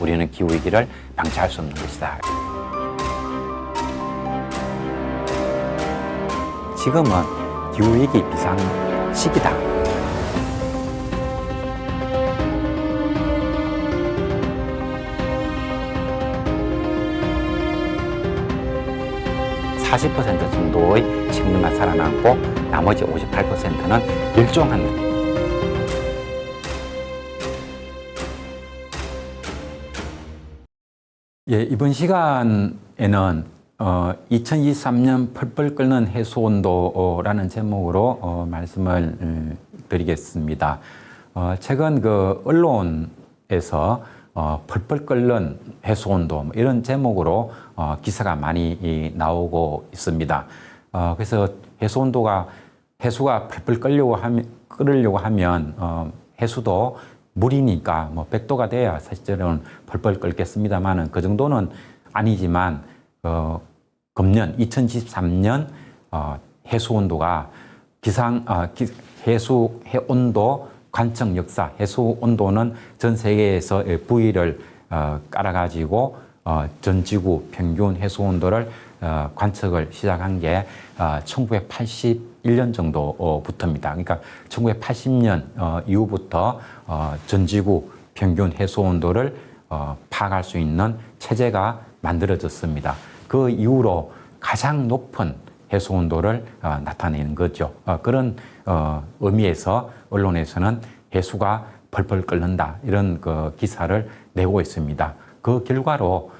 우리는 기후위기를 방치할 수 없는 것이다. 지금은 기후위기 비상 시기다. (40% 정도의 식물만 살아남고 나머지 58%는 멸종한. 예, 이번 시간에는 2023년 펄펄 끓는 해수온도라는 제목으로 말씀을 드리겠습니다. 최근 그 언론에서 펄펄 끓는 해수온도 이런 제목으로 기사가 많이 나오고 있습니다. 그래서 해수가 펄펄 끓으려고 하면 해수도 물이니까 뭐 100도가 돼야 사실은 펄펄 끓겠습니다만은 그 정도는 아니지만 금년 2023년 해수 온도가 해수 온도 관측 역사 해수 온도는 전 세계에서 부위를 깔아가지고 전 지구 평균 해수 온도를 관측을 시작한 게 1981년 정도부터입니다. 그러니까 1980년 이후부터 전 지구 평균 해수 온도를 파악할 수 있는 체제가 만들어졌습니다. 그 이후로 가장 높은 해수 온도를 나타내는 거죠. 그런 의미에서 언론에서는 해수가 펄펄 끓는다 이런 그 기사를 내고 있습니다. 그 결과로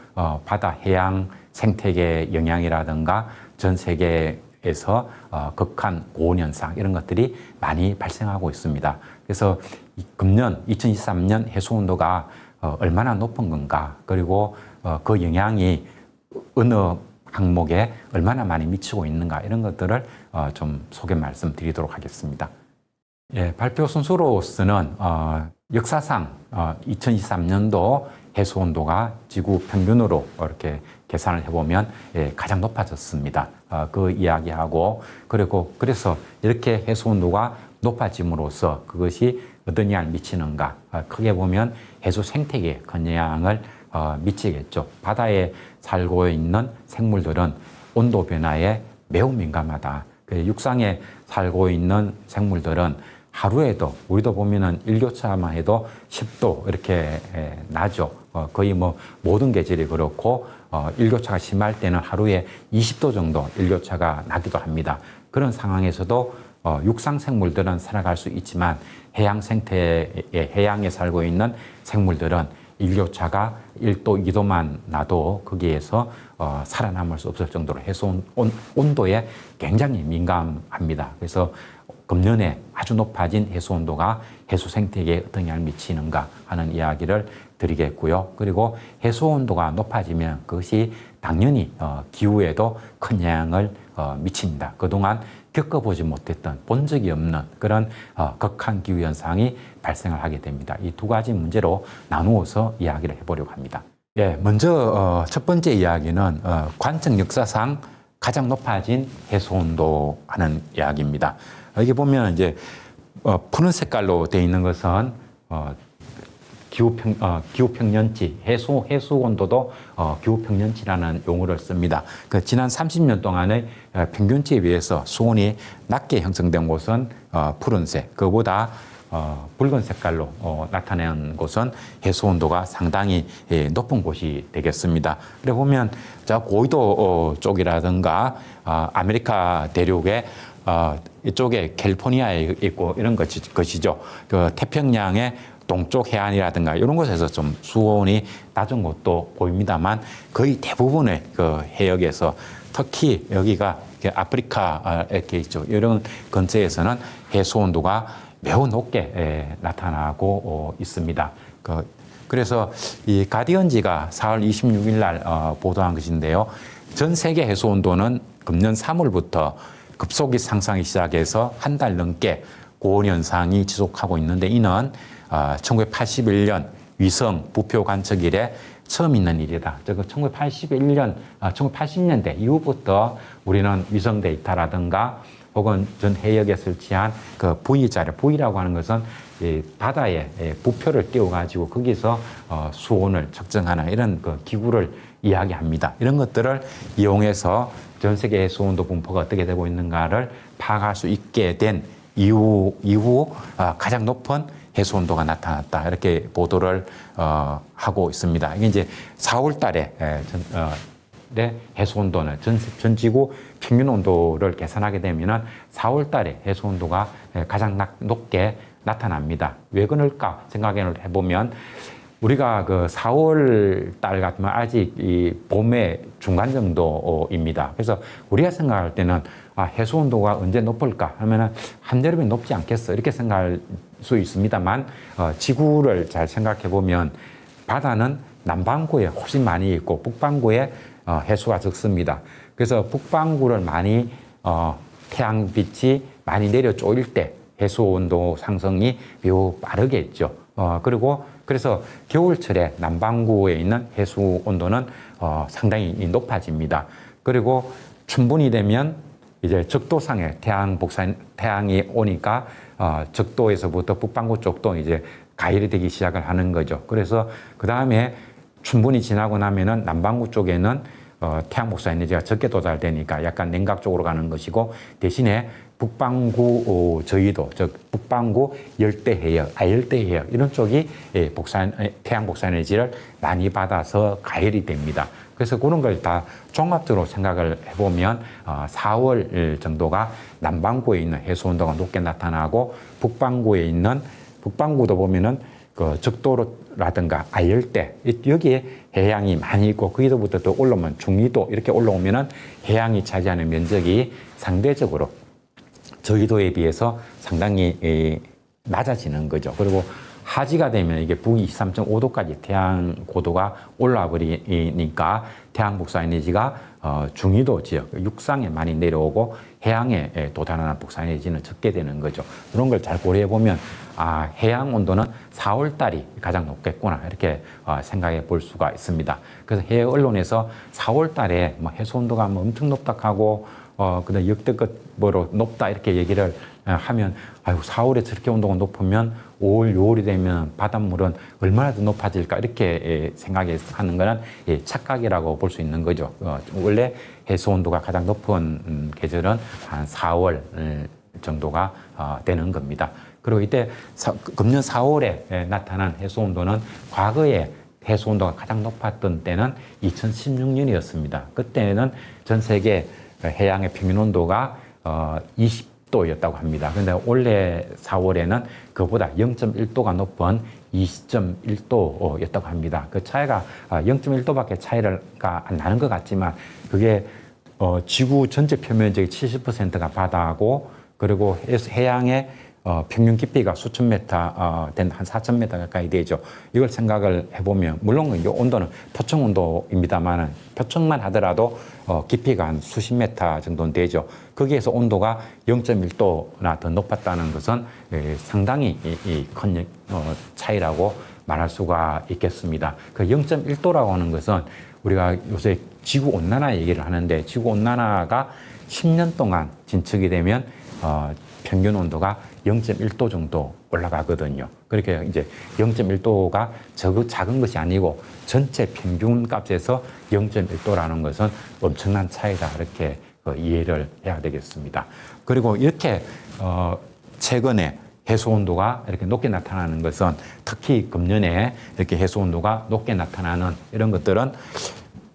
바다 해양 생태계 영향이라든가 전 세계에서 극한 고온 현상 이런 것들이 많이 발생하고 있습니다. 그래서 금년 2023년 해수 온도가 얼마나 높은 건가, 그리고 그 영향이 어느 항목에 얼마나 많이 미치고 있는가 이런 것들을 좀 소개 말씀드리도록 하겠습니다. 예, 발표 순서로서는 역사상 2023년도 해수 온도가 지구 평균으로 이렇게 계산을 해보면 가장 높아졌습니다. 그 이야기하고 그래서 이렇게 해수 온도가 높아짐으로써 그것이 어떤 영향을 미치는가, 크게 보면 해수 생태계에 큰 영향을 미치겠죠. 바다에 살고 있는 생물들은 온도 변화에 매우 민감하다. 육상에 살고 있는 생물들은 하루에도 우리도 보면은 일교차만 해도 10도 이렇게 나죠. 거의 뭐 모든 계절이 그렇고 일교차가 심할 때는 하루에 20도 정도 일교차가 나기도 합니다. 그런 상황에서도 육상 생물들은 살아갈 수 있지만 해양에 살고 있는 생물들은 일교차가 1도, 2도만 나도 거기에서 살아남을 수 없을 정도로 해수 온도에 굉장히 민감합니다. 그래서 금년에 아주 높아진 해수 온도가 해수 생태계에 어떤 영향을 미치는가 하는 이야기를 드리겠고요. 그리고 해수 온도가 높아지면 그것이 당연히 기후에도 큰 영향을 미칩니다. 그동안 겪어보지 못했던 본 적이 없는 그런 극한 기후 현상이 발생을 하게 됩니다. 이 두 가지 문제로 나누어서 이야기를 해보려고 합니다. 예, 먼저 첫 번째 이야기는 관측 역사상 가장 높아진 해수 온도 하는 이야기입니다. 여기 보면 이제 푸른 색깔로 되어 있는 것은 기후평년치, 해수 온도도 기후평년치라는 용어를 씁니다. 그 지난 30년 동안의 평균치에 비해서 수온이 낮게 형성된 곳은 푸른색, 그보다 붉은 색깔로 나타낸 곳은 해수 온도가 상당히 높은 곳이 되겠습니다. 그래 보면 저 고위도 쪽이라든가 아메리카 대륙에 이쪽에 캘리포니아에 있고 이런 것이죠. 그 태평양의 동쪽 해안이라든가 이런 곳에서 좀 수온이 낮은 곳도 보입니다만 거의 대부분의 그 해역에서 특히 여기가 아프리카 이렇게 있죠. 이런 근처에서는 해수 온도가 매우 높게 나타나고 있습니다. 그래서 이 가디언지가 4월 26일 날 보도한 것인데요. 전 세계 해수 온도는 금년 3월부터 급속히 상승하기 시작해서 한 달 넘게 고온 현상이 지속하고 있는데 이는 1981년 위성 부표 관측 이래 처음 있는 일이다. 1980년대 이후부터 우리는 위성 데이터라든가 혹은 전 해역에 설치한 그 부위자료, 부위라고 하는 것은 이 바다에 부표를 띄워가지고 거기서 수온을 측정하는 이런 그 기구를 이야기합니다. 이런 것들을 이용해서 전 세계 해수온도 분포가 어떻게 되고 있는가를 파악할 수 있게 된 이후 가장 높은 해수온도가 나타났다. 이렇게 보도를 하고 있습니다. 이게 이제 4월 달에 해수온도는 전 지구 평균 온도를 계산하게 되면은 4월 달에 해수온도가 가장 높게 나타납니다. 왜 그럴까 생각을 해보면 우리가 그 4월 달 같으면 아직 이 봄의 중간 정도입니다. 그래서 우리가 생각할 때는 해수 온도가 언제 높을까 하면은 한여름에 높지 않겠어 이렇게 생각할 수 있습니다만 지구를 잘 생각해 보면 바다는 남반구에 훨씬 많이 있고 북반구에 해수가 적습니다. 그래서 북반구를 많이 태양빛이 많이 내려 쪼일 때 해수 온도 상승이 매우 빠르겠죠. 그리고 그래서 겨울철에 남반구에 있는 해수 온도는 상당히 높아집니다. 그리고 춘분이 되면 이제 적도상에 태양이 오니까 적도에서부터 북반구 쪽도 이제 가열이 되기 시작을 하는 거죠. 그래서 그 다음에 춘분이 지나고 나면은 남반구 쪽에는 태양 복사 에너지가 적게 도달되니까 약간 냉각 쪽으로 가는 것이고 대신에 북반구 저희도 즉 북반구 열대해역, 아열대해역 이런 쪽이 태양 복사 에너지를 많이 받아서 가열이 됩니다. 그래서 그런 걸 다 종합적으로 생각을 해보면 4월 정도가 남반구에 있는 해수 온도가 높게 나타나고 북반구도 보면은 그 적도라든가 아열대 여기에 해양이 많이 있고 거기서부터 또 올라오면 중위도 이렇게 올라오면은 해양이 차지하는 면적이 상대적으로 저기도에 비해서 상당히 낮아지는 거죠. 그리고 하지가 되면 이게 북위 23.5도까지 태양 고도가 올라와 버리니까 태양 복사 에너지가 중위도 지역, 육상에 많이 내려오고 해양에 도달하는 복사 에너지는 적게 되는 거죠. 그런 걸 잘 고려해 보면 해양 온도는 4월 달이 가장 높겠구나 이렇게 생각해 볼 수가 있습니다. 그래서 해외 언론에서 4월 달에 뭐 해수 온도가 뭐 엄청 높다 하고 그다음 역대급으로 높다 이렇게 얘기를 하면 4월에 저렇게 온도가 높으면 5월, 6월이 되면 바닷물은 얼마나 더 높아질까 이렇게 생각하는 거는 착각이라고 볼 수 있는 거죠. 원래 해수 온도가 가장 높은 계절은 한 4월 정도가 되는 겁니다. 그리고 이때 금년 4월에 나타난 해수 온도는 과거에 해수 온도가 가장 높았던 때는 2016년이었습니다. 그때는 전 세계 해양의 평균 온도가 20도였다고 합니다. 그런데 올해 4월에는 그보다 0.1도가 높은 20.1도였다고 합니다. 그 차이가 0.1도밖에 차이가 안 나는 것 같지만 그게 지구 전체 표면적의 70%가 바다고 그리고 해양의 평균 깊이가 수천 메터 된 한 4천 메터 가까이 되죠. 이걸 생각을 해보면 물론 이 온도는 표층 온도입니다만 표층만 하더라도 깊이가 한 수십 메터 정도는 되죠. 거기에서 온도가 0.1도나 더 높았다는 것은 상당히 큰 차이라고 말할 수가 있겠습니다. 그 0.1도라고 하는 것은 우리가 요새 지구온난화 얘기를 하는데 지구온난화가 10년 동안 진척이 되면 평균 온도가 0.1도 정도 올라가거든요. 그렇게 이제 0.1도가 작은 것이 아니고 전체 평균 값에서 0.1도라는 것은 엄청난 차이다. 이렇게 이해를 해야 되겠습니다. 그리고 이렇게 최근에 해수 온도가 이렇게 높게 나타나는 것은 특히 금년에 이렇게 해수 온도가 높게 나타나는 이런 것들은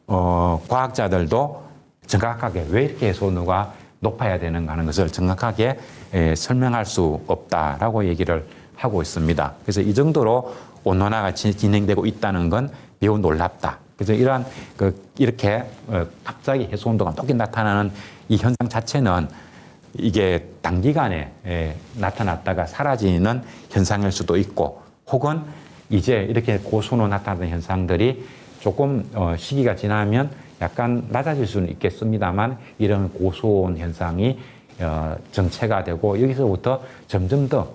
과학자들도 정확하게 왜 이렇게 해수 온도가 높아야 되는가 하는 것을 정확하게 설명할 수 없다라고 얘기를 하고 있습니다. 그래서 이 정도로 온난화가 진행되고 있다는 건 매우 놀랍다. 그래서 이렇게 갑자기 해수 온도가 높게 나타나는 이 현상 자체는 이게 단기간에 나타났다가 사라지는 현상일 수도 있고 혹은 이제 이렇게 고수로 나타나는 현상들이 조금 시기가 지나면 약간 낮아질 수는 있겠습니다만 이런 고수온 현상이 정체가 되고 여기서부터 점점 더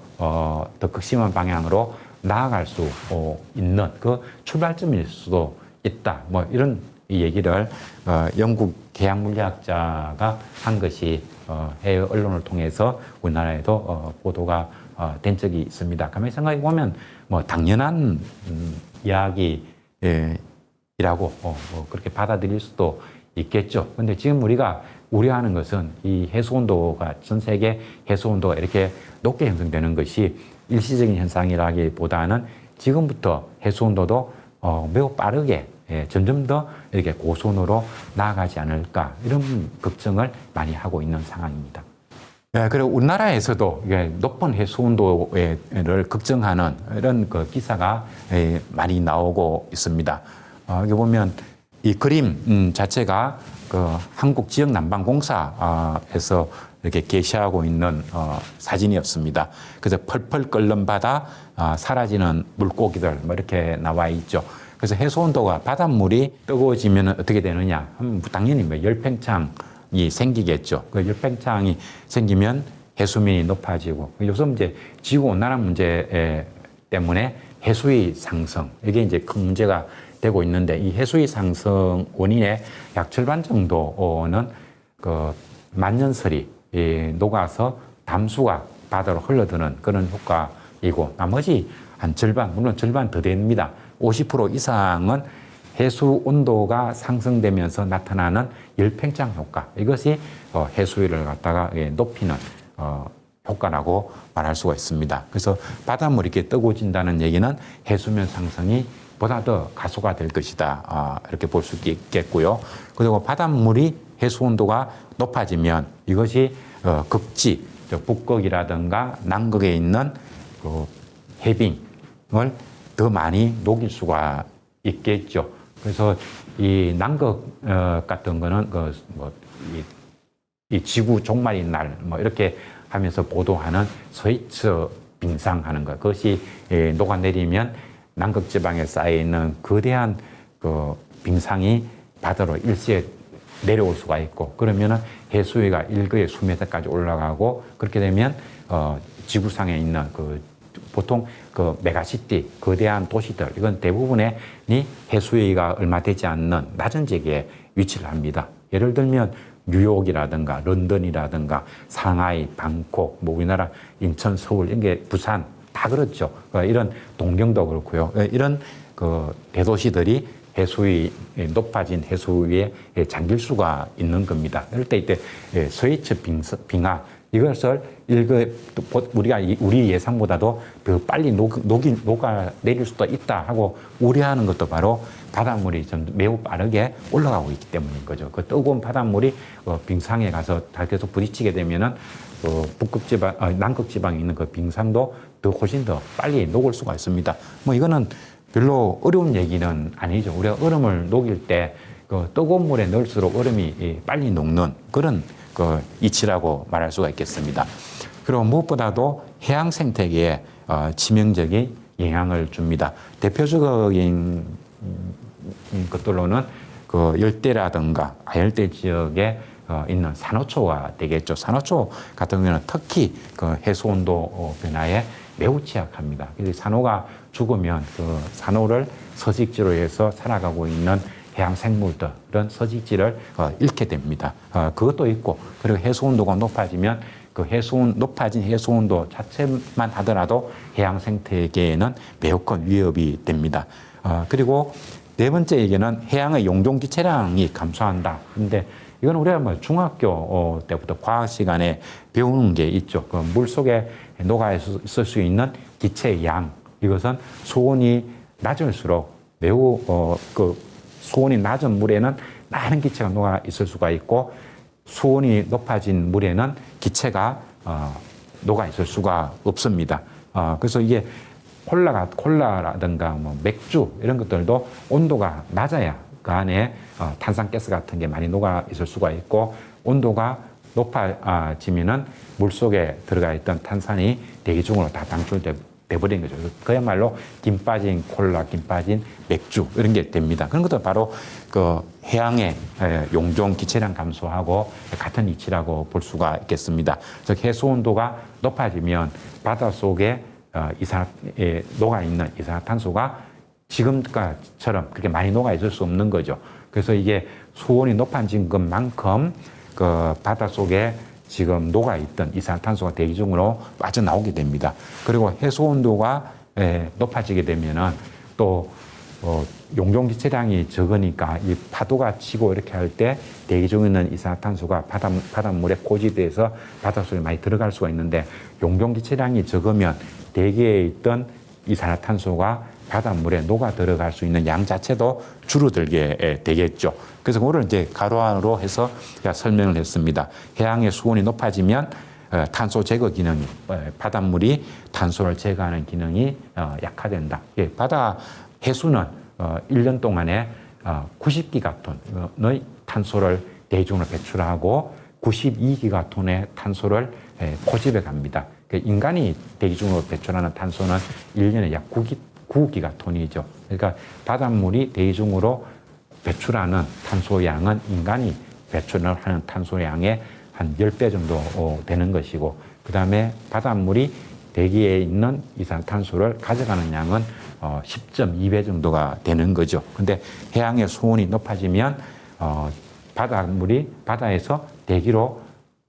극심한 방향으로 나아갈 수 있는 그 출발점일 수도 있다. 뭐 이런 얘기를 영국 계양물리학자가 한 것이 해외 언론을 통해서 우리나라에도 보도가 된 적이 있습니다. 가만히 생각해 보면 뭐 당연한 이야기라고 그렇게 받아들일 수도 있겠죠. 근데 지금 우리가 우려하는 것은 이 해수 온도가 전 세계 해수 온도가 이렇게 높게 형성되는 것이 일시적인 현상이라기보다는 지금부터 해수 온도도 매우 빠르게 점점 더 이렇게 고수온으로 나아가지 않을까 이런 걱정을 많이 하고 있는 상황입니다. 그리고 우리나라에서도 높은 해수 온도를 걱정하는 이런 그 기사가 많이 나오고 있습니다. 여기 보면 이 그림 자체가 그 한국지역난방공사에서 이렇게 게시하고 있는 사진이었습니다. 그래서 펄펄 끓는 바다, 사라지는 물고기들 뭐 이렇게 나와 있죠. 그래서 해수 온도가 바닷물이 뜨거워지면 어떻게 되느냐? 당연히 뭐 열팽창이 생기겠죠. 그 열팽창이 생기면 해수면이 높아지고 요즘 이제 지구 온난화 문제 때문에 해수위 상승 이게 이제 큰 문제가 되고 있는데 이 해수위 상승 원인의 약 절반 정도는 그 만년설이 녹아서 담수가 바다로 흘러드는 그런 효과이고 나머지 한 절반 물론 절반 더 됩니다. 50% 이상은 해수 온도가 상승되면서 나타나는 열팽창 효과 이것이 해수위를 갖다가 높이는 효과라고 말할 수가 있습니다. 그래서 바닷물이 이렇게 뜨거워진다는 얘기는 해수면 상승이 보다 더 가속화 될 것이다. 이렇게 볼 수 있겠고요. 그리고 바닷물이 해수 온도가 높아지면 이것이 극지, 북극이라든가 남극에 있는 그 해빙을 더 많이 녹일 수가 있겠죠. 그래서 이 남극 같은 거는 이 지구 종말인 날 뭐 이렇게 하면서 보도하는 스위츠 빙상하는 것 그것이 녹아내리면 남극 지방에 쌓여 있는 거대한 그 빙상이 바다로 일시에 내려올 수가 있고 그러면은 해수위가 일거에 수메터까지 올라가고 그렇게 되면 지구상에 있는 그 보통 그 메가시티 거대한 도시들 이건 대부분의 해수위가 얼마 되지 않는 낮은 지역에 위치를 합니다. 예를 들면 뉴욕이라든가 런던이라든가 상하이, 방콕, 뭐 우리나라 인천, 서울 이런 게 부산 다 그렇죠. 이런 동경도 그렇고요. 이런 그 대도시들이 해수위 높아진 해수위에 잠길 수가 있는 겁니다. 이럴 때 이때 스위츠 빙하 이것을 우리가 우리 예상보다도 더 빨리 녹아내릴 수도 있다 하고 우려하는 것도 바로 바닷물이 좀 매우 빠르게 올라가고 있기 때문인 거죠. 그 뜨거운 바닷물이 빙상에 가서 다 계속 부딪히게 되면은 북극지방, 남극지방에 있는 그 빙상도 훨씬 더 빨리 녹을 수가 있습니다. 뭐 이거는 별로 어려운 얘기는 아니죠. 우리가 얼음을 녹일 때 그 뜨거운 물에 넣을수록 얼음이 빨리 녹는 그런 그 이치라고 말할 수가 있겠습니다. 그리고 무엇보다도 해양 생태계에 치명적인 영향을 줍니다. 대표적인 것들로는 그 열대라든가 아열대 지역에 있는 산호초가 되겠죠. 산호초 같은 경우는 특히 그 해수 온도 변화에 매우 취약합니다. 그래서 산호가 죽으면 그 산호를 서식지로 해서 살아가고 있는 해양 생물들은 서식지를 잃게 됩니다. 그것도 있고 그리고 해수 온도가 높아지면 그 높아진 해수 온도 자체만 하더라도 해양 생태계에는 매우 큰 위협이 됩니다. 그리고 네 번째 얘기는 해양의 용종 기체량이 감소한다. 근데 이건 우리가 뭐 중학교 때부터 과학 시간에 배우는 게 있죠. 그 물 속에 녹아 있을 수 있는 기체의 양. 이것은 수온이 낮을수록 매우 수온이 낮은 물에는 많은 기체가 녹아 있을 수가 있고 수온이 높아진 물에는 기체가 녹아 있을 수가 없습니다. 그래서 이게 콜라라든가 뭐 맥주 이런 것들도 온도가 낮아야 그 안에 탄산가스 같은 게 많이 녹아 있을 수가 있고 온도가 높아지면은 물 속에 들어가 있던 탄산이 대기 중으로 다 방출돼 버린 거죠. 그야말로 김 빠진 콜라, 김 빠진 맥주 이런 게 됩니다. 그런 것도 바로 그 해양의 용종 기체량 감소하고 같은 이치라고 볼 수가 있겠습니다. 즉 해수 온도가 높아지면 바닷속에 녹아 있는 이산화탄소가 지금처럼 그렇게 많이 녹아 있을 수 없는 거죠. 그래서 이게 수온이 높아진 것만큼 그 바닷속에 지금 녹아있던 이산화탄소가 대기 중으로 빠져나오게 됩니다. 그리고 해소 온도가 높아지게 되면은 또 용존 기체량이 적으니까 이 파도가 치고 이렇게 할 때 대기 중에 있는 이산화탄소가 바닷물에 고지돼서 바닷속에 많이 들어갈 수가 있는데 용존 기체량이 적으면 대기에 있던 이산화탄소가 바닷물에 녹아 들어갈 수 있는 양 자체도 줄어들게 되겠죠. 그래서 그거를 이제 가로로 해서 제가 설명을 했습니다. 해양의 수온이 높아지면 탄소 제거 기능이, 바닷물이 탄소를 제거하는 기능이 약화된다. 바다 해수는 1년 동안에 90기가톤의 탄소를 대기중으로 배출하고 92기가톤의 탄소를 포집해 갑니다. 인간이 대기중으로 배출하는 탄소는 1년에 약 9기가톤이죠. 그러니까 바닷물이 대기중으로 배출하는 탄소 양은 인간이 배출을 하는 탄소 양의 한 10배 정도 되는 것이고, 그 다음에 바닷물이 대기에 있는 이산탄소를 가져가는 양은 10.2배 정도가 되는 거죠. 근데 해양의 수온이 높아지면 바닷물이 바다에서 대기로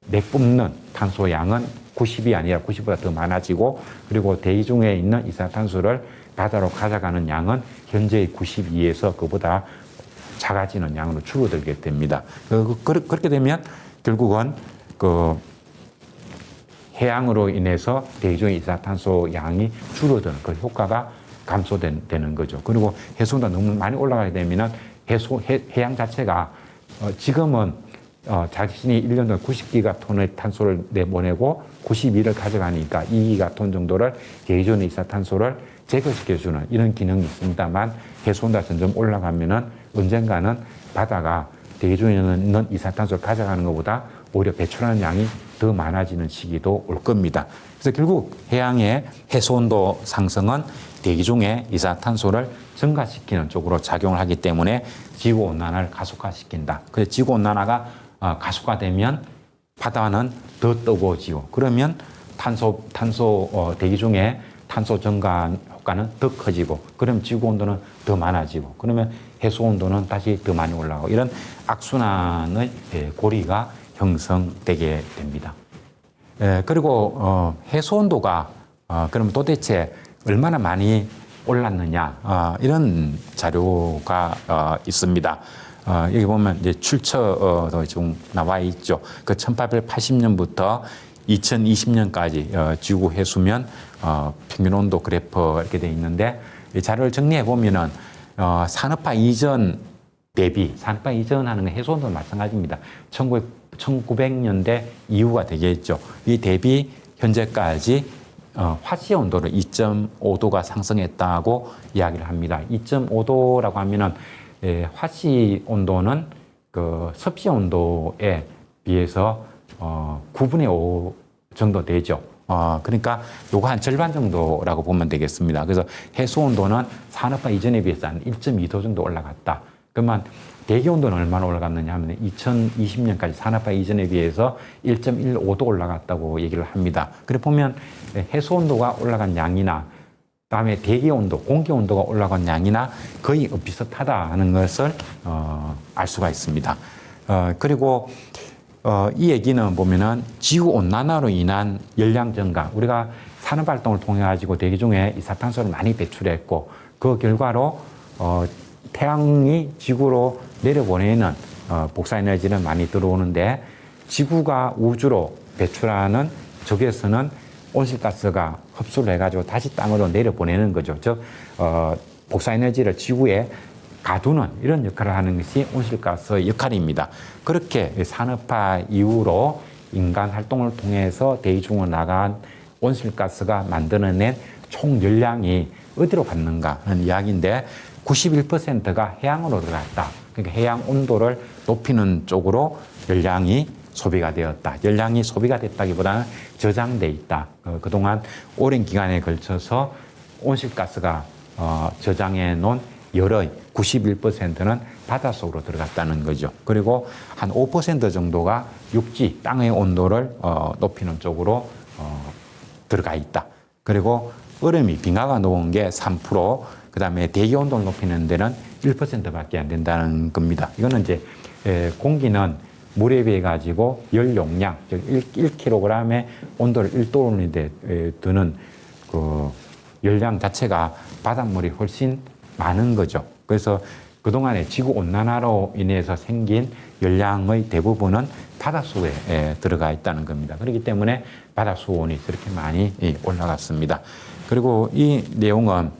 내뿜는 탄소 양은 90이 아니라 90보다 더 많아지고, 그리고 대기 중에 있는 이산탄소를 바다로 가져가는 양은 현재의 92에서 그보다 작아지는 양으로 줄어들게 됩니다. 그렇게 되면 결국은 그 해양으로 인해서 대기 중의 이산화탄소 양이 줄어드는 그 효과가 감소되는 거죠. 그리고 해수온도가 너무 많이 올라가게 되면 해양 자체가 지금은 자신이 1년 동안 90기가톤의 탄소를 내보내고 92를 가져가니까 2기가톤 정도를 대기 중의 이산화탄소를 제거시켜주는 이런 기능이 있습니다만, 해수온도가 점점 올라가면은 언젠가는 바다가 대기 중에 있는 이산화탄소를 가져가는 것보다 오히려 배출하는 양이 더 많아지는 시기도 올 겁니다. 그래서 결국 해양의 해수온도 상승은 대기 중에 이산화탄소를 증가시키는 쪽으로 작용을 하기 때문에 지구온난화를 가속화시킨다. 그래서 지구온난화가 가속화되면 바다는 더 뜨거워지고, 그러면 대기 중에 탄소 증가 효과는 더 커지고, 그러면 지구 온도는 더 많아지고, 그러면 해수 온도는 다시 더 많이 올라가고, 이런 악순환의 고리가 형성되게 됩니다. 그리고 해수 온도가 그럼 도대체 얼마나 많이 올랐느냐, 이런 자료가 있습니다. 여기 보면 이제 출처도 좀 나와 있죠. 그 1880년부터 2020년까지 지구 해수면 평균 온도 그래프 이렇게 돼 있는데, 이 자료를 정리해 보면은 산업화 이전 대비, 산업화 이전하는 건 해수 온도는 마찬가지입니다. 1900년대 이후가 되겠죠. 이 대비 현재까지 화씨 온도를 2.5도가 상승했다고 이야기를 합니다. 2.5도라고 하면은 화씨 온도는 그 섭씨 온도에 비해서 9분의 5 정도 되죠. 그러니까 요거 한 절반 정도라고 보면 되겠습니다. 그래서 해수 온도는 산업화 이전에 비해서 한 1.2도 정도 올라갔다. 그러면 대기 온도는 얼마나 올라갔느냐 하면 2020년까지 산업화 이전에 비해서 1.15도 올라갔다고 얘기를 합니다. 그래 보면 해수 온도가 올라간 양이나 다음에 대기 온도, 공기 온도가 올라간 양이나 거의 비슷하다는 것을 알 수가 있습니다. 그리고 이 얘기는 보면은 지구 온난화로 인한 열량 증가, 우리가 산업 활동을 통해 가지고 대기 중에 이산화탄소를 많이 배출했고, 그 결과로 태양이 지구로 내려보내는 복사 에너지는 많이 들어오는데, 지구가 우주로 배출하는 적외선은 온실가스가 흡수를 해가지고 다시 땅으로 내려보내는 거죠. 즉 복사 에너지를 지구에 가두는 이런 역할을 하는 것이 온실가스의 역할입니다. 그렇게 산업화 이후로 인간 활동을 통해서 대기 중으로 나간 온실가스가 만들어낸 총 열량이 어디로 갔는가 하는 이야기인데, 91%가 해양으로 들어갔다. 그러니까 해양 온도를 높이는 쪽으로 열량이 소비가 되었다. 열량이 소비가 됐다기보다는 저장돼 있다. 그동안 오랜 기간에 걸쳐서 온실가스가 저장해 놓은 열의 91%는 바닷속으로 들어갔다는 거죠. 그리고 한 5% 정도가 육지, 땅의 온도를 높이는 쪽으로 들어가 있다. 그리고 얼음이 빙하가 녹은 게 3%, 그 다음에 대기 온도를 높이는 데는 1%밖에 안 된다는 겁니다. 이거는 이제 공기는 물에 비해 가지고 열 용량, 즉 1kg의 온도를 1도로 드는 그 열량 자체가 바닷물이 훨씬 많은 거죠. 그래서 그동안에 지구 온난화로 인해서 생긴 열량의 대부분은 바닷속에 들어가 있다는 겁니다. 그렇기 때문에 바닷수온이 그렇게 많이 올라갔습니다. 그리고 이 내용은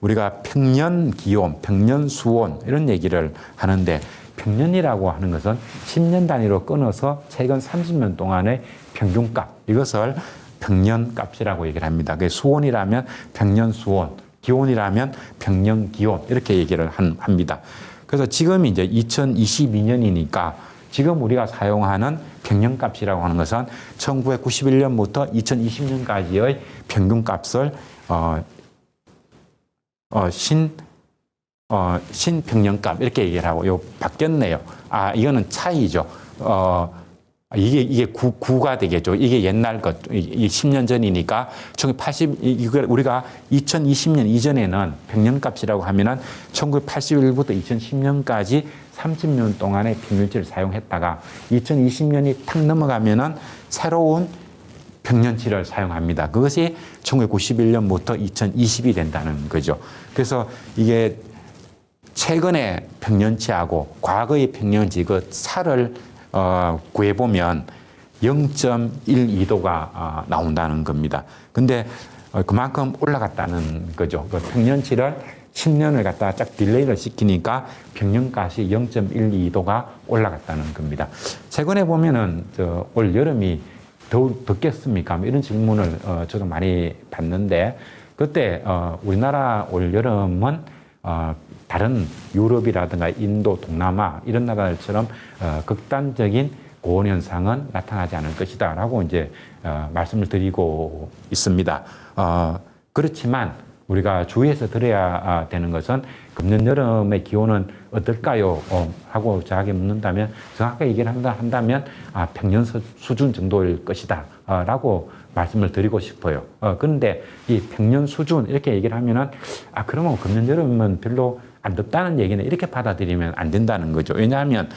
우리가 평년 기온, 평년 수온 이런 얘기를 하는데 평년이라고 하는 것은 10년 단위로 끊어서 최근 30년 동안의 평균값, 이것을 평년값이라고 얘기를 합니다. 수온이라면 평년 수온, 기온이라면 평년 기온 이렇게 얘기를 합니다. 그래서 지금 이제 2022년이니까 지금 우리가 사용하는 평년값이라고 하는 것은 1991년부터 2020년까지의 평균값을 신평년값 이렇게 얘기를 하고, 요 바뀌었네요. 이거는 차이죠. 이게 9가 되겠죠. 이게 옛날 것, 이 10년 전이니까 1980, 우리가 2020년 이전에는 평년값이라고 하면은 1981부터 2010년까지 30년 동안의 평균치를 사용했다가 2020년이 탁 넘어가면은 새로운 평년치를 사용합니다. 그것이 1991년부터 2020이 된다는 거죠. 그래서 이게 최근의 평년치하고 과거의 평년치 그 차를 구해보면 0.12도가 나온다는 겁니다. 근데 그만큼 올라갔다는 거죠. 그 평년치를 10년을 갖다가 쫙 딜레이를 시키니까 평년값이 0.12도가 올라갔다는 겁니다. 최근에 보면은 올 여름이 덥겠습니까? 이런 질문을 저도 많이 받는데, 그때 우리나라 올 여름은 다른 유럽이라든가 인도, 동남아 이런 나라들처럼 극단적인 고온 현상은 나타나지 않을 것이다 라고 이제 말씀을 드리고 있습니다. 그렇지만 우리가 주의해서 들어야 되는 것은 금년 여름의 기온은 어떨까요? 하고 저에게 묻는다면 정확하게 얘기를 한다면 평년 수준 정도일 것이다 라고 말씀을 드리고 싶어요. 그런데 이 평년 수준 이렇게 얘기를 하면은 그러면 금년 여름은 별로 안 덥다는 얘기는 이렇게 받아들이면 안 된다는 거죠. 왜냐하면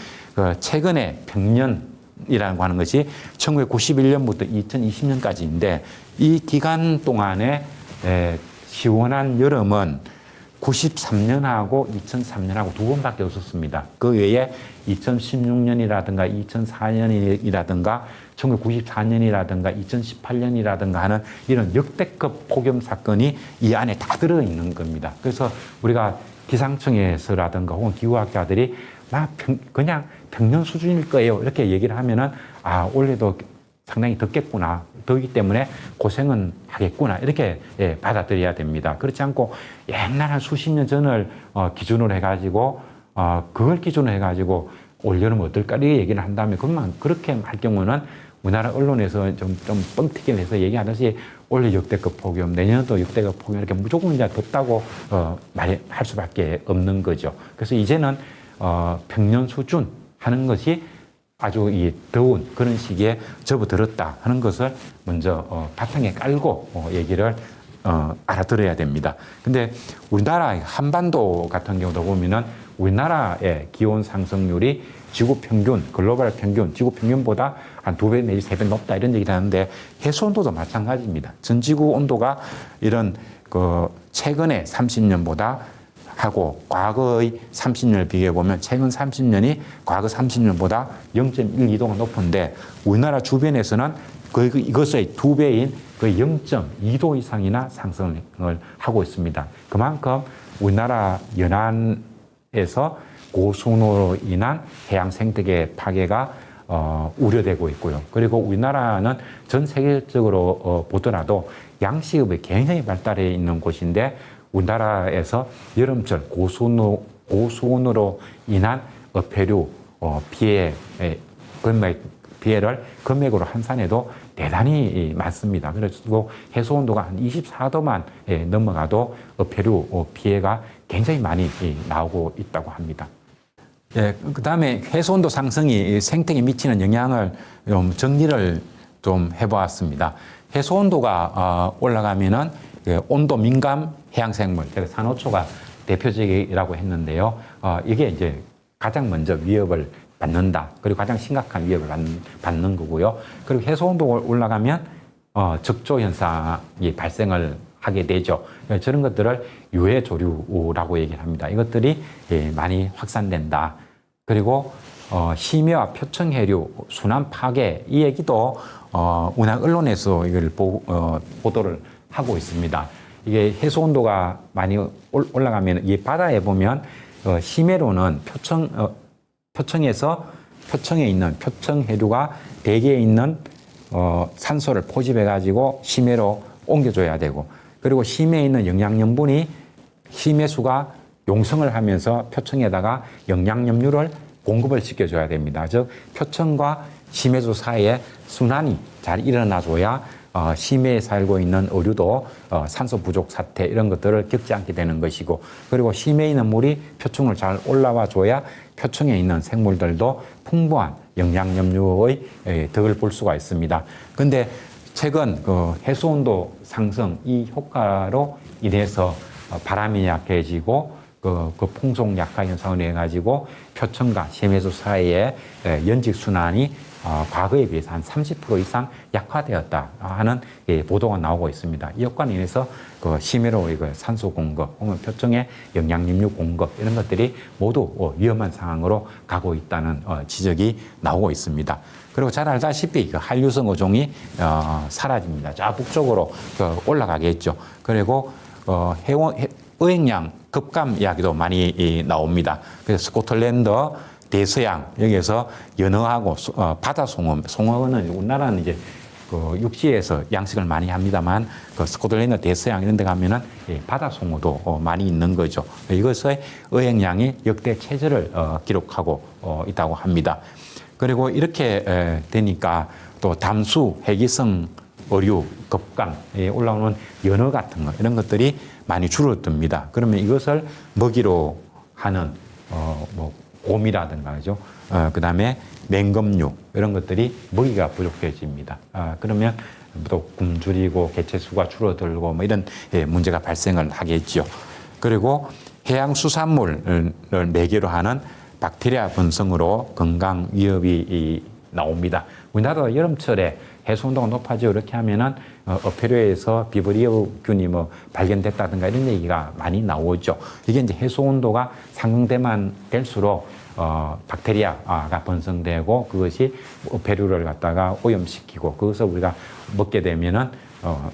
최근에 평년이라고 하는 것이 1991년부터 2020년까지인데 이 기간 동안에 시원한 여름은 93년하고 2003년하고 두 번밖에 없었습니다. 그 외에 2016년이라든가 2004년이라든가 1994년이라든가 2018년이라든가 하는 이런 역대급 폭염 사건이 이 안에 다 들어있는 겁니다. 그래서 우리가 기상청에서라든가 혹은 기후학자들이 그냥 평년 수준일 거예요 이렇게 얘기를 하면은 올해도 상당히 덥겠구나, 더우기 때문에 고생은 하겠구나 이렇게 받아들여야 됩니다. 그렇지 않고 옛날 한 수십 년 전을 기준으로 해가지고 그걸 기준으로 해가지고 올여름 어떨까 이렇게 얘기를 한다면 그렇게 할 경우는 우리나라 언론에서 좀 뻥튀기를 해서 얘기하듯이 올해 역대급 폭염, 내년도 역대급 폭염 이렇게 무조건 이제 덥다고 말할 수밖에 없는 거죠. 그래서 이제는 평년 수준 하는 것이 아주 이 더운 그런 시기에 접어들었다 하는 것을 먼저 바탕에 깔고 얘기를 알아들어야 됩니다. 근데 우리나라 한반도 같은 경우도 보면은 우리나라의 기온 상승률이 지구 평균, 글로벌 평균, 지구 평균보다 한 2배 내지 3배 높다 이런 얘기를 하는데 해수 온도도 마찬가지입니다. 전 지구 온도가 이런 최근에 30년보다 하고 과거의 30년을 비교해 보면 최근 30년이 과거 30년보다 0.12도가 높은데 우리나라 주변에서는 이것의 2배인 거의 0.2도 이상이나 상승을 하고 있습니다. 그만큼 우리나라 연안에서 고수온으로 인한 해양 생태계 파괴가 우려되고 있고요. 그리고 우리나라는 전 세계적으로 보더라도 양식업이 굉장히 발달해 있는 곳인데 우리나라에서 여름철 고수온으로 인한 어패류 피해를 금액으로 환산해도 대단히 많습니다. 그래서 해수 온도가 한 24도만 넘어가도 어패류 피해가 굉장히 많이 나오고 있다고 합니다. 그다음에 해수 온도 상승이 생태계에 미치는 영향을 좀 정리를 좀 해보았습니다. 해수 온도가 올라가면은 온도 민감 해양생물, 제가 산호초가 대표적이라고 했는데요. 이게 이제 가장 먼저 위협을 받는다. 그리고 가장 심각한 위협을 받는 거고요. 그리고 해수 온도가 올라가면 적조 현상이 발생을 하게 되죠. 저런 것들을 유해 조류라고 얘기를 합니다. 이것들이 많이 확산된다. 그리고 심해와 표층 해류 순환 파괴 이 얘기도 운항 언론에서 이걸 보도를 하고 있습니다. 이게 해수 온도가 많이 올라가면 이 바다에 보면 심해로는 표층에 있는 표층 해류가 대기에 있는 산소를 포집해 가지고 심해로 옮겨줘야 되고, 그리고 심해에 있는 영양염분이 심해수가 용성을 하면서 표층에다가 영양염류를 공급을 시켜줘야 됩니다. 즉 표층과 심해수 사이에 순환이 잘 일어나줘야 심해에 살고 있는 어류도 산소 부족 사태 이런 것들을 겪지 않게 되는 것이고, 그리고 심해에 있는 물이 표층을 잘 올라와 줘야 표층에 있는 생물들도 풍부한 영양염류의 덕을 볼 수가 있습니다. 근데 최근 해수온도 상승 이 효과로 인해서 바람이 약해지고 그 풍속 약화 현상으로 해가지고 표층과 심해수 사이의 연직 순환이 과거에 비해서 한 30% 이상 약화되었다 하는 보도가 나오고 있습니다. 이 효과로 인해서 심해로 산소 공급, 혹은 표층의 영양염류 공급 이런 것들이 모두 위험한 상황으로 가고 있다는 지적이 나오고 있습니다. 그리고 잘 알다시피 한류성 어종이 사라집니다. 저 북쪽으로 올라가겠죠. 그리고 어획량 급감 이야기도 많이 나옵니다. 그래서 스코틀랜드 대서양 여기에서 연어하고 바다 송어는 우리나라는 이제 육지에서 양식을 많이 합니다만 스코틀랜드 대서양 이런 데 가면은 바다 송어도 많이 있는 거죠. 이것의 어획량이 역대 최저를 기록하고 있다고 합니다. 그리고 이렇게 되니까 또 담수, 해기성 어류, 급강에 올라오는 연어 같은 거 이런 것들이 많이 줄어듭니다. 그러면 이것을 먹이로 하는 곰이라든가 그죠? 그다음에 맹금류 이런 것들이 먹이가 부족해집니다. 그러면 또 굶주리고 개체수가 줄어들고 뭐 이런 문제가 발생을 하겠죠. 그리고 해양 수산물을 매개로 하는 박테리아 번성으로 건강 위협이 나옵니다. 우리나라도 여름철에 해수 온도가 높아지고 이렇게 하면은 어패류에서 비브리오균이 발견됐다든가 이런 얘기가 많이 나오죠. 이게 이제 해수 온도가 상승되만 될수록 박테리아가 번성되고 그것이 어패류를 갖다가 오염시키고 그것을 우리가 먹게 되면은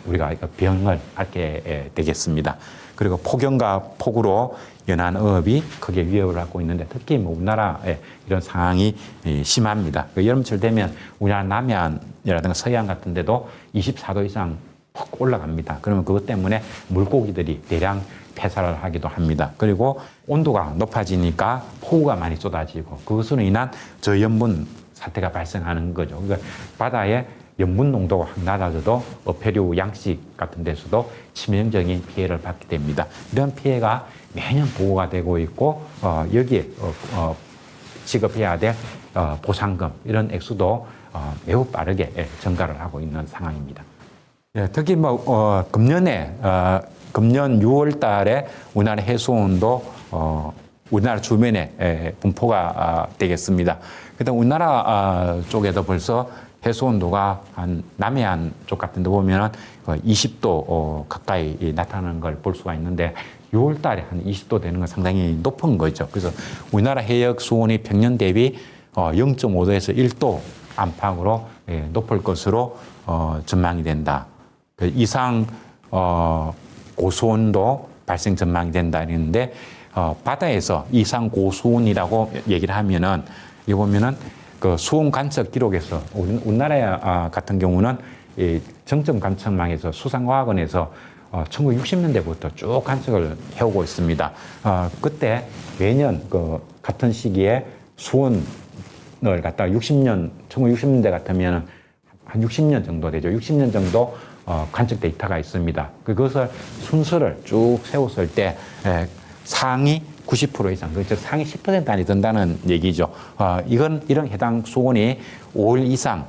우리가 병을 앓게 되겠습니다. 그리고 폭염과 폭우로 연안 어업이 크게 위협을 하고 있는데 특히 우리나라에 이런 상황이 심합니다. 여름철 되면 우리나라 남해안이라든가 서해안 같은 데도 24도 이상 푹 올라갑니다. 그러면 그것 때문에 물고기들이 대량 폐사를 하기도 합니다. 그리고 온도가 높아지니까 폭우가 많이 쏟아지고 그것으로 인한 저염분 사태가 발생하는 거죠. 그러니까 바다에 염분 농도가 확 낮아져도 어패류 양식 같은 데서도 치명적인 피해를 받게 됩니다. 이런 피해가 매년 보고가 되고 있고 여기에 지급해야 될 보상금 이런 액수도 매우 빠르게 증가를 하고 있는 상황입니다. 특히 금년 6월 달에 우리나라 해수온도 우리나라 주변에 분포가 되겠습니다. 그다음 우리나라 쪽에도 벌써 해수 온도가 한 남해안 쪽 같은 데 보면은 20도 가까이 나타나는 걸 볼 수가 있는데 6월 달에 한 20도 되는 건 상당히 높은 거죠. 그래서 우리나라 해역 수온이 평년 대비 0.5도에서 1도 안팎으로 높을 것으로 전망이 된다. 이상 고수온도 발생 전망이 된다 했는데 바다에서 이상 고수온이라고 얘기를 하면은 이 보면은 그 수온 관측 기록에서 우리나라 같은 경우는 이 정점 관측망에서 수상과학원에서 1960년대부터 쭉 관측을 해오고 있습니다. 그때 매년 같은 시기에 수온을 갖다가 1960년대 같으면 한 60년 정도 되죠. 60년 정도 관측 데이터가 있습니다. 그것을 순서를 쭉 세웠을 때 상위 90% 이상, 즉 상위 10% 안에 든다는 얘기죠. 이런 해당 수온이 5일 이상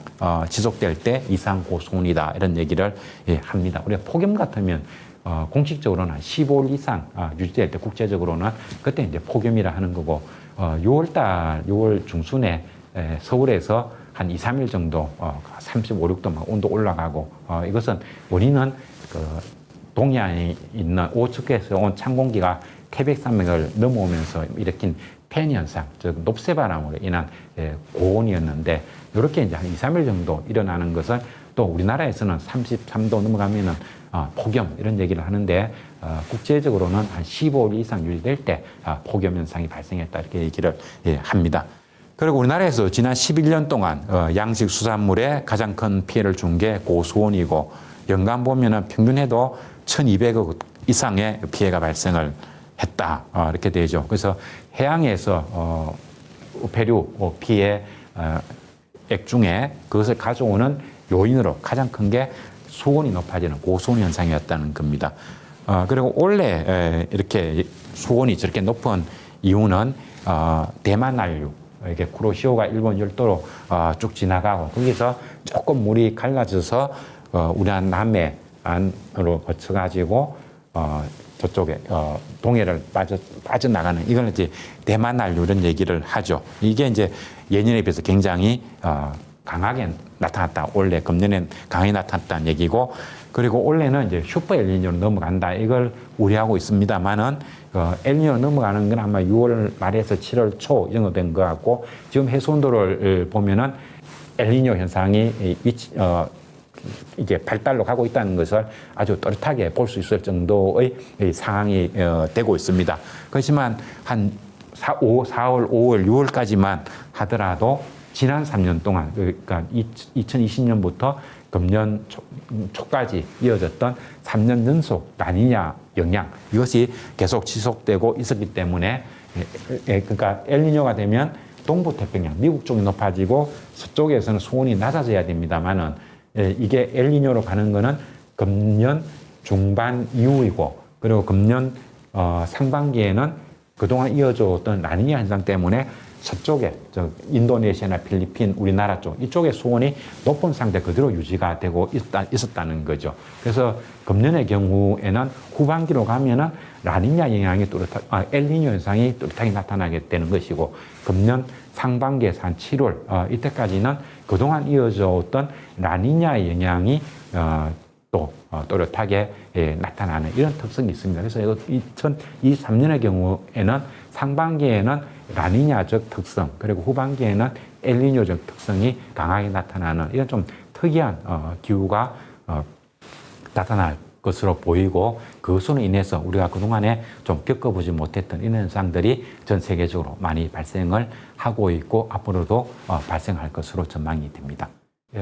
지속될 때 이상 고수온이다 이런 얘기를 합니다. 우리가 폭염 같으면 공식적으로는 한 15일 이상 유지될 때 국제적으로는 그때 이제 폭염이라 하는 거고 6월 중순에 서울에서 한 2, 3일 정도 35, 6도 막 온도 올라가고 이것은 원인은 그 동해안에 있는 오측에서 온 찬 공기가 태백산맥을 넘어오면서 일으킨 팬 현상, 즉 높새바람으로 인한 고온이었는데 이렇게 이제 한 2, 3일 정도 일어나는 것은 또 우리나라에서는 33도 넘어가면은 폭염 이런 얘기를 하는데 국제적으로는 한 15일 이상 유지될 때 폭염 현상이 발생했다 이렇게 얘기를 합니다. 그리고 우리나라에서 지난 11년 동안 양식 수산물에 가장 큰 피해를 준 게 고수온이고 연간 보면은 평균해도 1,200억 이상의 피해가 발생을 했다 이렇게 되죠. 그래서 해양에서 폐류 피해 액 중에 그것을 가져오는 요인으로 가장 큰 게 수온이 높아지는 고수온 현상이었다는 겁니다. 그리고 원래 이렇게 수온이 저렇게 높은 이유는 대만 난류, 이게 쿠로시오가 일본 열도로 쭉 지나가고 거기서 조금 물이 갈라져서 우리나라 남해 안으로 거쳐가지고 저쪽에 동해를 빠져나가는 이걸 이제 대만 난류 이런 얘기를 하죠. 이게 이제 예년에 비해서 굉장히 강하게 나타났다. 올해 금년엔 강하게 나타났다는 얘기고, 그리고 올해는 이제 슈퍼 엘니뇨로 넘어간다. 이걸 우려하고 있습니다만은 엘니뇨로 넘어가는 건 아마 6월 말에서 7월 초 이 정도 된 것 같고, 지금 해수온도를 보면은 엘니뇨 현상이 이게 발달로 가고 있다는 것을 아주 또렷하게 볼 수 있을 정도의 상황이 되고 있습니다. 그렇지만 한 4월, 5월, 6월까지만 하더라도 지난 3년 동안, 그러니까 2020년부터 금년 초까지 이어졌던 3년 연속 라니냐 영향, 이것이 계속 지속되고 있었기 때문에, 그러니까 엘니뇨가 되면 동부 태평양, 미국 쪽이 높아지고 서쪽에서는 수온이 낮아져야 됩니다만은, 이게 엘니뇨로 가는 거는 금년 중반 이후이고, 그리고 금년 상반기에는 그동안 이어져 왔던 라니냐 현상 때문에 서쪽에 인도네시아나 필리핀, 우리나라 쪽 이쪽의 수온이 높은 상태 그대로 유지가 되고 있었다는 거죠. 그래서 금년의 경우에는 후반기로 가면은 라니냐 영향이 엘니뇨 현상이 뚜렷하게 나타나게 되는 것이고, 금년 상반기에서 한 7월 이때까지는 그동안 이어져 왔던 라니냐의 영향이 또 또렷하게 나타나는 이런 특성이 있습니다. 그래서 2023년의 경우에는 상반기에는 라니냐적 특성, 그리고 후반기에는 엘니뇨적 특성이 강하게 나타나는 이런 좀 특이한 기후가 나타날 것으로 보이고, 그것으로 인해서 우리가 그동안에 좀 겪어보지 못했던 이런 현상들이 전 세계적으로 많이 발생을 하고 있고 앞으로도 발생할 것으로 전망이 됩니다.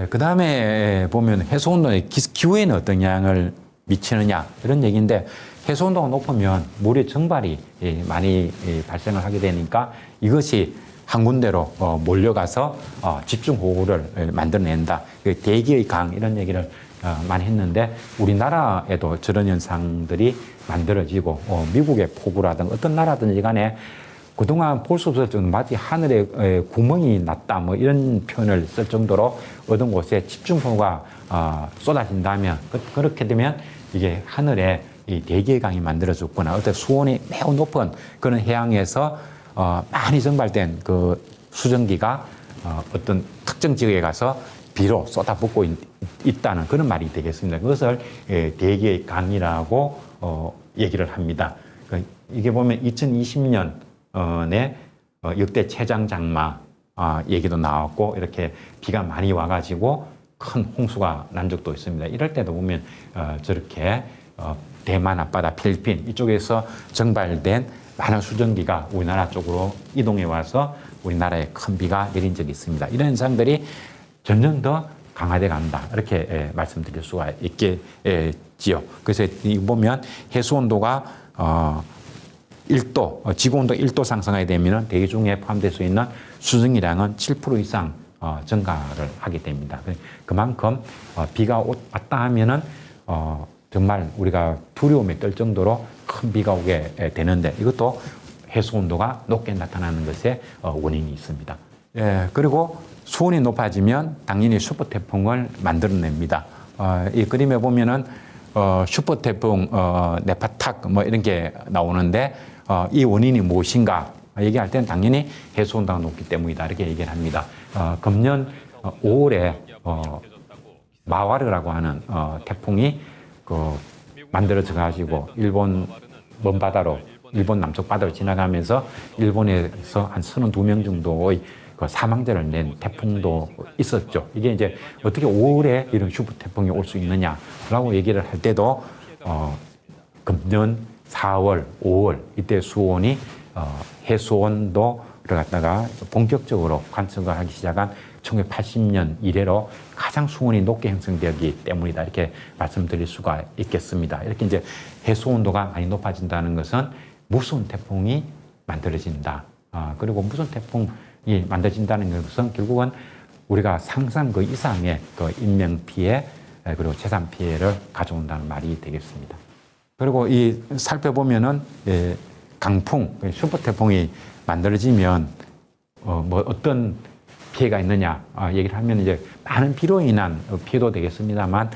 그 다음에 보면 해수온도의 기후에는 어떤 영향을 미치느냐 이런 얘기인데, 해수온도가 높으면 물의 증발이 많이 발생을 하게 되니까 이것이 한 군데로 몰려가서 집중호우를 만들어낸다. 대기의 강 이런 얘기를 많이 했는데, 우리나라에도 저런 현상들이 만들어지고 미국의 폭우라든가 어떤 나라든지 간에 그동안 볼 수 없었을 정도 마치 하늘에 구멍이 났다 뭐 이런 표현을 쓸 정도로 어떤 곳에 집중호우가 쏟아진다면, 그렇게 되면 이게 하늘에 이 대기의 강이 만들어졌구나. 어떤 수온이 매우 높은 그런 해양에서 많이 증발된 그 수증기가 어떤 특정 지역에 가서 비로 쏟아붓고 있다는 그런 말이 되겠습니다. 그것을 대기의 강이라고 얘기를 합니다. 이게 보면 2020년에 역대 최장 장마 얘기도 나왔고, 이렇게 비가 많이 와가지고 큰 홍수가 난 적도 있습니다. 이럴 때도 보면 저렇게 대만 앞바다, 필리핀 이쪽에서 증발된 많은 수증기가 우리나라 쪽으로 이동해 와서 우리나라에 큰 비가 내린 적이 있습니다. 이런 현상들이 점점 더 강화돼 간다, 이렇게 말씀드릴 수가 있겠지요. 그래서 이 보면 해수온도가 1도, 지구온도 1도 상승하게 되면 대기 중에 포함될 수 있는 수증기량은 7% 이상 증가를 하게 됩니다. 그만큼 비가 왔다 하면은 정말 우리가 두려움에 떨 정도로 큰 비가 오게 되는데, 이것도 해수온도가 높게 나타나는 것에 원인이 있습니다. 그리고 수온이 높아지면 당연히 슈퍼태풍을 만들어냅니다. 이 그림에 보면은 슈퍼태풍 네파탁 뭐 이런 게 나오는데, 이 원인이 무엇인가 얘기할 때는 당연히 해수온도가 높기 때문이다. 이렇게 얘기를 합니다. 금년 5월에 마와르라고 하는 태풍이 만들어져 가지고 일본 먼 바다로 일본 남쪽 바다로 지나가면서 일본에서 한 32명 정도의 사망자를 낸 태풍도 있었죠. 이게 이제 어떻게 5월에 이런 슈퍼 태풍이 올 수 있느냐라고 얘기를 할 때도 금년 4월, 5월 이때 수온이 해수온도를 갖다가 본격적으로 관측을 하기 시작한 1980년 이래로 가장 수온이 높게 형성되기 때문이다. 이렇게 말씀드릴 수가 있겠습니다. 이렇게 이제 해수온도가 많이 높아진다는 것은 무서운 태풍이 만들어진다. 그리고 무서운 태풍이 만들어진다는 것은 결국은 우리가 상상 그 이상의 그 인명 피해 그리고 재산 피해를 가져온다는 말이 되겠습니다. 그리고 이 살펴보면은 강풍, 슈퍼 태풍이 만들어지면 뭐 어떤 피해가 있느냐 얘기를 하면 이제 많은 비로 인한 피해도 되겠습니다만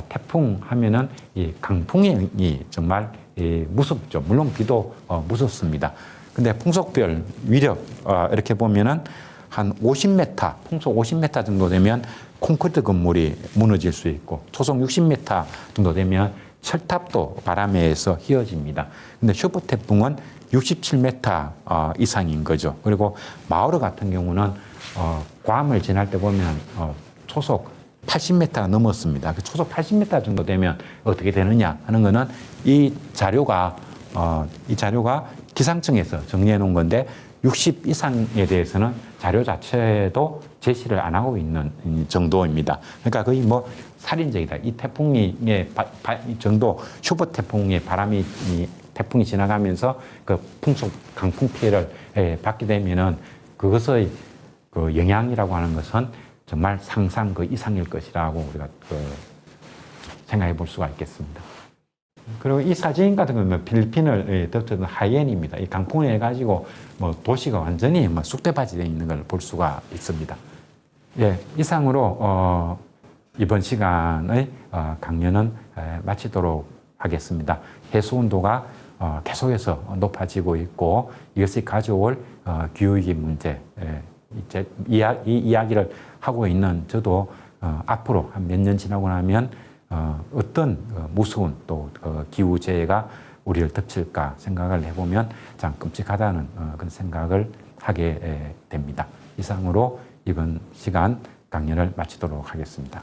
태풍 하면은 이 강풍이 정말 무섭죠. 물론 비도 무섭습니다. 근데 풍속별 위력 이렇게 보면은 한 50m, 풍속 50m 정도 되면 콘크리트 건물이 무너질 수 있고 초속 60m 정도 되면 철탑도 바람에 의해서 휘어집니다. 근데 슈퍼 태풍은 67m 이상인 거죠. 그리고 마오르 같은 경우는 괌을 지날 때 보면 초속 80m가 넘었습니다. 초속 80m 정도 되면 어떻게 되느냐 하는 거는 이 자료가 기상청에서 정리해 놓은 건데 60 이상에 대해서는 자료 자체도 제시를 안 하고 있는 정도입니다. 그러니까 거의 뭐 살인적이다. 이 태풍의 정도, 슈퍼 태풍의 태풍이 지나가면서 그 강풍 피해를 받게 되면은 그것의 그 영향이라고 하는 것은 정말 상상 그 이상일 것이라고 우리가 생각해 볼 수가 있겠습니다. 그리고 이 사진 같은 경우는 필리핀을 덮쳤던 하이엔입니다. 이 강풍에 해가지고 뭐 도시가 완전히 뭐 쑥대밭이 되어 있는 걸 볼 수가 있습니다. 예, 이상으로 이번 시간의 강연은 마치도록 하겠습니다. 해수온도가 계속해서 높아지고 있고 이것이 가져올 기후위기 문제, 이 이야기를 하고 있는 저도 앞으로 한 몇 년 지나고 나면 어떤 무서운 또 기후재해가 우리를 덮칠까 생각을 해보면 참 끔찍하다는 그런 생각을 하게 됩니다. 이상으로 이번 시간 강연을 마치도록 하겠습니다.